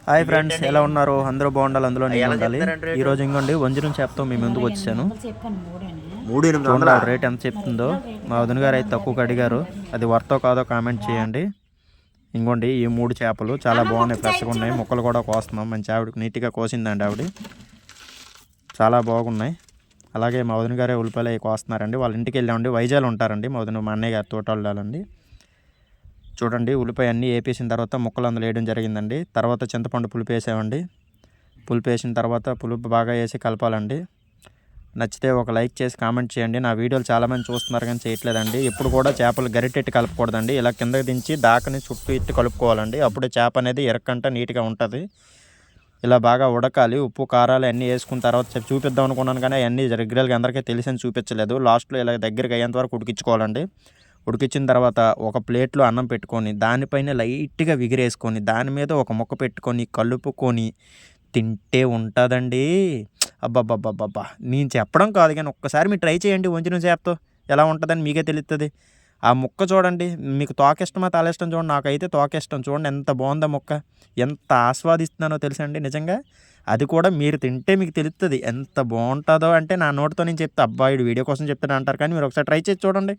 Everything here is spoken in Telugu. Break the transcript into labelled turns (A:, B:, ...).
A: హాయ్ ఫ్రెండ్స్, ఎలా ఉన్నారు? అందరూ బాగుండాలి, అందులో నేను ఉండాలి. ఈరోజు ఇంకోండి వంజరం చేపతో మీ ముందుకు వచ్చాను. చూడండి రేట్ ఎంత చెప్తుందో. మా వదిన గారు అయితే తక్కువకి అడిగారు. అది వర్తో కాదో కామెంట్ చేయండి. ఇంకోండి ఈ 3 చేపలు చాలా బాగున్నాయి, ఫ్రెష్గా ఉన్నాయి. ముక్కలు కూడా కోస్తున్నాం. మంచి ఆవిడకి నీట్గా కోసిందండి ఆవిడ. చాలా బాగున్నాయి. అలాగే మా వదిన గారే ఉల్లిపాయలు అవి కోస్తున్నారండి. వాళ్ళ ఇంటికి వెళ్ళామండి. వైజాగ్లో ఉంటారండి మా వదిన, మా అన్నయ్య గారి తోటళ్ళండి. చూడండి ఉల్లిపాయ అన్నీ వేపేసిన తర్వాత ముక్కలు అందులో వేయడం జరిగిందండి. తర్వాత చింతపండు పులుపు వేసామండి. పులుపు వేసిన తర్వాత పులుపు బాగా వేసి కలపాలండి. నచ్చితే ఒక లైక్ చేసి కామెంట్ చేయండి. నా వీడియోలు చాలామంది చూస్తున్నారు కానీ చేయట్లేదండి. ఎప్పుడు కూడా చేపలు గరిటెట్టి కలపకూడదండి. ఇలా కిందకి దించి దాకని చుట్టూ ఇట్టి కలుపుకోవాలండి. అప్పుడే చేప అనేది ఎరక్కంట నీట్గా ఉంటుంది. ఇలా బాగా ఉడకాలి. ఉప్పు కారాలు అన్నీ వేసుకున్న తర్వాత చూపిద్దాం అనుకున్నాను కానీ అవన్నీ రెగ్యులర్గా అందరికీ తెలిసని చూపించలేదు. లాస్ట్లో ఇలా దగ్గరికి అయ్యేంత వరకు ఉడికించుకోవాలండి. ఉడికించిన తర్వాత ఒక ప్లేట్లో అన్నం పెట్టుకొని దానిపైన లైట్గా విగిరేసుకొని దాని మీద ఒక ముక్క పెట్టుకొని కలుపుకొని తింటే ఉంటుందండి. అబ్బబ్బబ్బబ్బబ్బా, నేను చెప్పడం కాదు కానీ ఒక్కసారి మీరు ట్రై చేయండి. వంచిన చేపతో ఎలా ఉంటుందని మీకే తెలుస్తుంది. ఆ ముక్క చూడండి. మీకు తోక ఇష్టమా తల ఇష్టం చూడండి. నాకైతే తోక ఇష్టం. చూడండి ఎంత బాగుందో ముక్క, ఎంత ఆస్వాదిస్తున్నానో తెలుసండి నిజంగా. అది కూడా మీరు తింటే మీకు తెలుస్తుంది ఎంత బాగుంటుందో. అంటే నా నోటితో నేను చెప్తే అబ్బాయి వీడియో కోసం చెప్తాను అంటారు కానీ మీరు ఒకసారి ట్రై చేసి చూడండి.